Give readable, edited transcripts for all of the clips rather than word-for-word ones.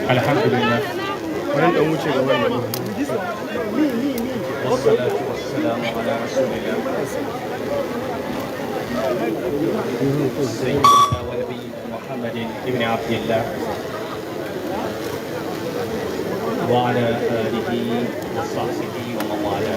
Alhamdulillah. Wannan dan wuce ga wannan. Wassalatu wassalamu ala rasulillah. Sayyidina wa nabiyyina Muhammadin ibn Abdillah wa ala alihi wa sahbihi wa man wala.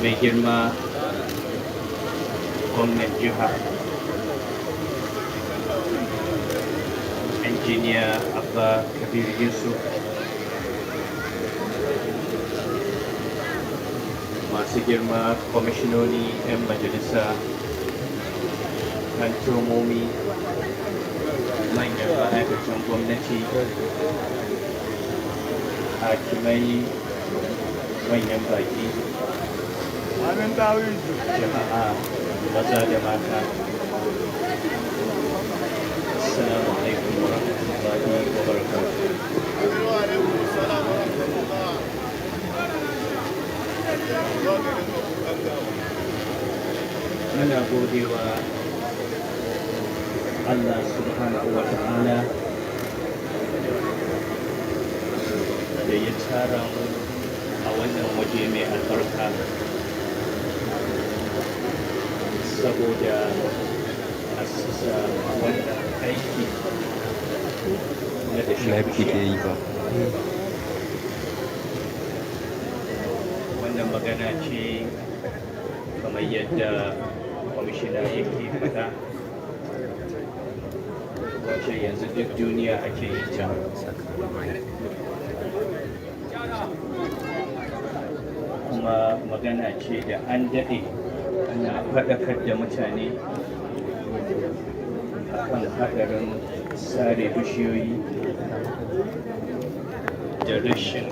Mai girma gwamnan jiha Injiniya Abba Kabir Yusuf, masu girma kwamishinoni 'yan majalisa, kantomomi, manyan ma'aikatan gwamnati, hakimai, manyan baki, jama'a maza da mata. Assalamu alaikum wa rahmatullahi wa barakatuh. Muna godewa Allah subhanahu wa ta'ala da ya tara mu a wannan waje mai albarka saboda assasa wannan aiki na da shi yi ba. Wannan magana ce kamar yadda kwamishina yake faɗa, wacce yanzu duk duniya ake yi ta. Kuma magana ce da an daɗe ana faɗakar da mutane akan haɗarin sare bishiyoyi da rashin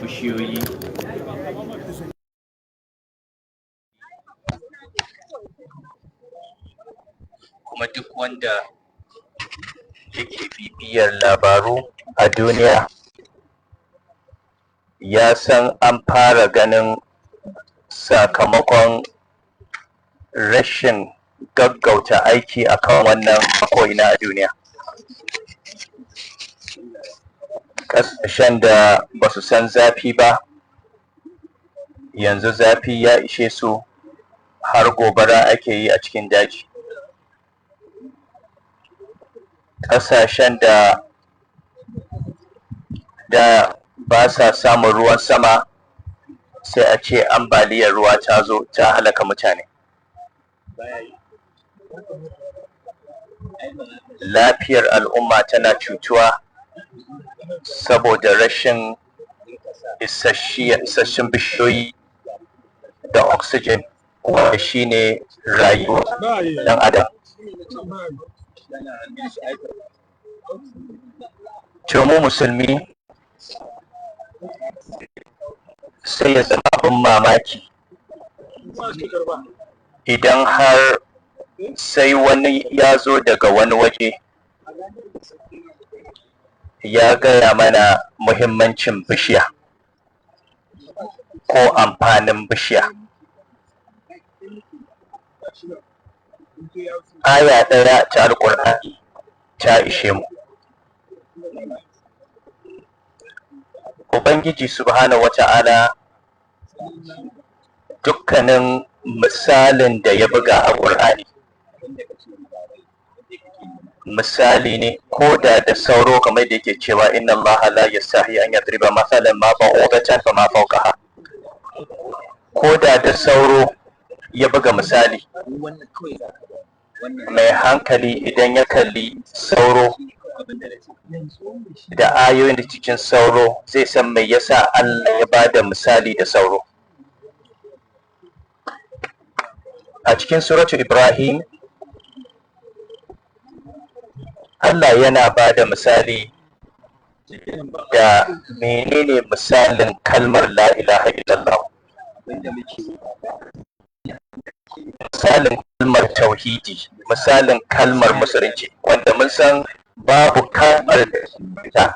bishiyoyi. Kuma duk wanda yake bibiyar labaru a duniya ya san an fara ganin sakamakon rashin gaggauta aiki akan wannan ko'ina a duniya. Ƙasashen da ba su san zafi ba yanzu zafi ya ishe su, har gobara ake yi a cikin daji. Ƙasashen da ba sa samun ruwan sama sai a ce ambaliyar ruwa ta zo ta halaka mutane. Lafiyar al'umma tana cutuwa saboda rashin isasshen bishiyoyi da oxygen wanda shine rayuwar ɗan adam. Mu musulmi sai ya zama abin mamaki idan har sai wani ya zo daga wani waje ya gaya mana muhimmancin bishiya ko amfanin bishiya. Aya ɗaya ta Alƙur'ani ta ishe mu. Ubangiji subhanahu wata'ala dukkanin misalin da ya buga a Ƙur'ani misali ne ko da sauro, kamar da yake cewa inna Allah la yastahi an yadriba mathalan ma ba'udatan fa ma fawqaha. Ko da sauro ya buga misali, mai hankali idan ya kalli sauro da ayoyin da cikin sauro zai san mai yasa Allah ya bada misali da sauro. A cikin suratu Ibrahim Allah yana bada misali da menene misalin kalmar la ilaha illallah. misalin kalmar tauhidi, misalin kalmar musulunci, wanda mun san babu kalmar da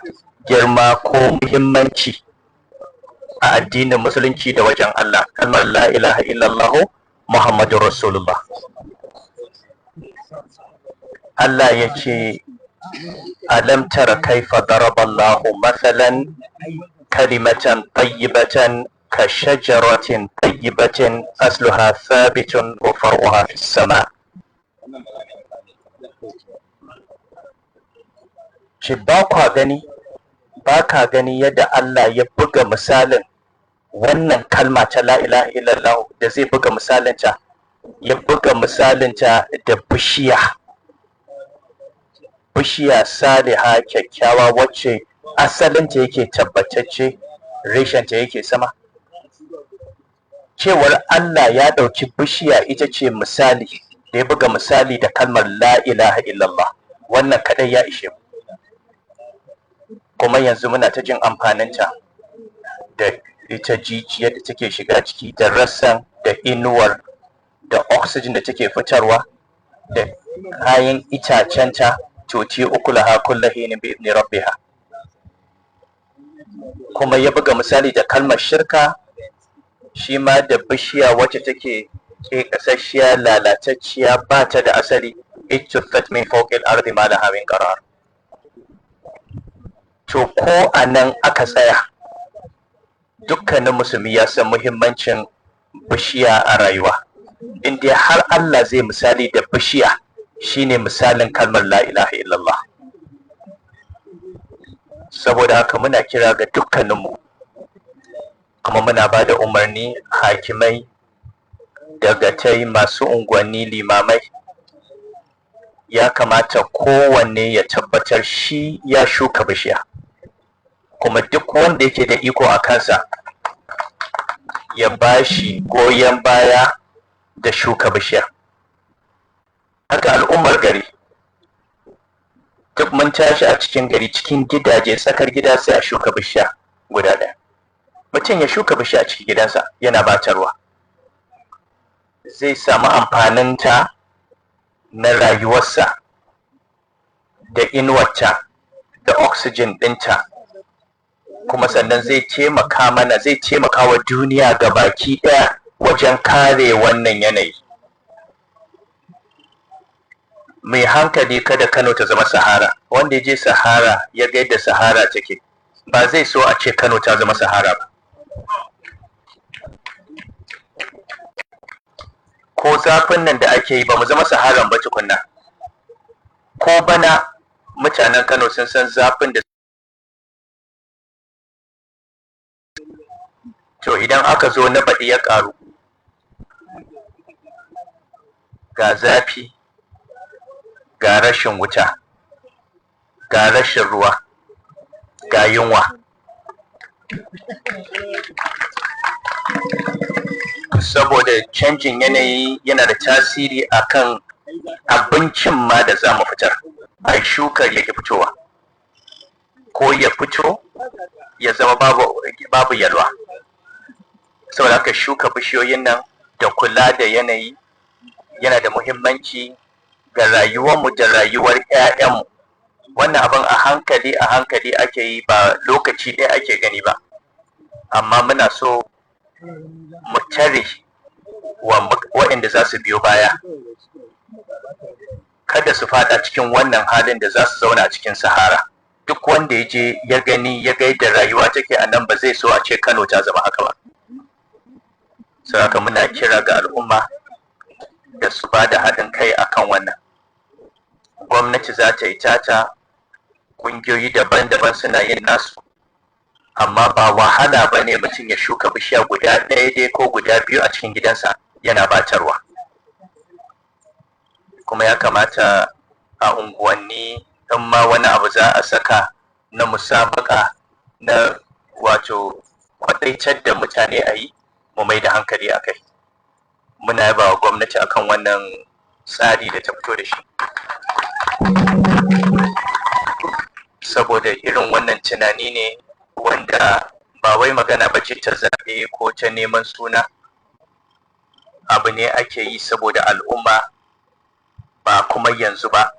girma ko muhimmanci a addinin musulunci da wajen Allah, kalmar la ilaha illallah Muhammadur Rasulullah. Allah ya ce alam tara kaifa daraballahu mathalan kalimatan tayyibatan ka shajaratin tayyibatin asluha thabitun wa far'uha fis sama. Ce ba ka gani yadda Allah ya buga misalin wannan kalma ta la ilaha illallah, da zai buga misalinta, ya buga misalinta da bishiya saliha kyakkyawa wacce asalinta yake tabbatacce, reshenta yake sama. Cewar Allah ya ɗauki bishiya ita ce misali, da ya buga misali da kalmar la ilaha illallah, wannan kadai ya ishe mu. Kuma yanzu muna ta jin amfaninta, da ita jijiyar da take shiga ciki, da rassan, da inuwar, da oxygen da take fitarwa, da kayan itacenta, tuti ukulaha kulla hinin bi idni rabbiha. Kuma ya buga misali da kalmar shirka, shi ma da bishiya wacce take kasashiya, lalatacciya, ba ta da asali, ittufat min fawqil ardi ma laha min qarar. To ko a nan aka tsaya, dukkanin musulmi ya san muhimmancin bishiya a rayuwa. Inda har Allah zai misali da bishiya, shine misalin kalmar la ilaha illallah. Saboda haka muna kira ga dukkaninmu, kuma muna ba da umarni hakimai, dagatai, masu unguwanni, limamai, ya kamata kowanne ya tabbatar shi ya shuka bishiya, kuma duk wanda yake da iko a kansa ya bashi goyon baya da shuka bishiya. Haka al'ummar gari, duk mun tashi a cikin gari, cikin gidaje, tsakar gida sai a shuka bishiya guda ɗaya. Mutum ya shuka bishiya a cikin gidansa, yana batarwa, zai samu amfaninta na rayuwarsa, da inuwarta, da oxygen ɗinta, kuma sannan zai taimaka mana, zai taimaka wa duniya ga baki ɗaya wajen kare wannan yanayi. Mai hankali kada Kano ta zama Sahara. Wanda ya je Sahara ya ga yadda Sahara take, ba zai so a ce Kano ta zama Sahara ba. Ko zafin nan da ake yi, ba mu zama Saharan ba tukunna. Ko bana mutanen Kano sun san zafin da, to idan aka zo na baɗi ya ƙaru, ga zafi, ga rashin wuta, ga rashin ruwa, ga yunwa. Saboda canjin yanayi yana da tasiri akan abincin ma da za mu fitar. A shukar yake fitowa, ko ya fito ya zama babu yalwa. Saboda haka shuka bishiyoyin nan da kula da yanayi yana da muhimmanci ga rayuwarmu da rayuwar 'ya'yanmu. Wannan abin a hankali ake yi, ba lokaci ɗaya ake gani ba, amma muna so mu tare waɗanda za su biyo baya, kada su fada cikin wannan halin da za su zauna a cikin Sahara. Duk wanda ya je ya gani, ya ga yadda rayuwa take a nan, ba zai so a ce Kano ta zama haka ba. Sai haka muna kira ga al'umma da su ba da haɗin kai akan wannan. Gwamnati za ta yi tata, ƙungiyoyi daban-daban suna yin nasu, amma ba wahala ba ne mutum ya shuka bishiya guda ɗaya dai ko guda biyu a cikin gidansa yana batarwa. Kuma ya kamata a unguwanni, in ma wani abu za a saka na musabaka, na wato kwaɗaitar da mutane a yi, mu mai da hankali a kai. Muna yaba wa gwamnati akan wannan tsari da ta fito da shi, saboda irin wannan tunani ne wanda ba wai magana ba ce ta zaɓe ko ta neman suna, abu ne ake yi saboda al'umma ba kuma yanzu ba,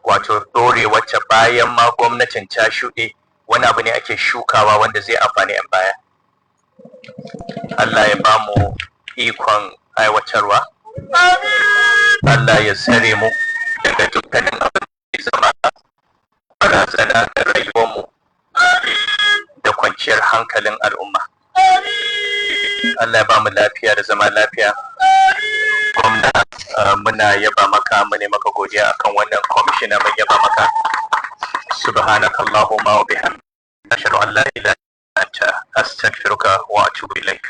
wato ɗore wacce bayan ma gwamnatin ta shuɗe, wani abu ne ake shukawa wanda zai amfani 'yan baya. Allah ya ba mu ikon aiwatarwa, Allah ya tsare mu daga dukkanin abin da zama barazana da rayuwarmu da kwanciyar hankalin al'umma. Allah ya ba mu lafiya da zama lafiya. Gwamna, muna yaba maka, mu ne maka godiya akan wannan kwamishina, mun yaba maka. Subhanakallahumma wa bihamdika, ashhadu an la ilaha illa anta, astaghfiruka wa atubu ilaik.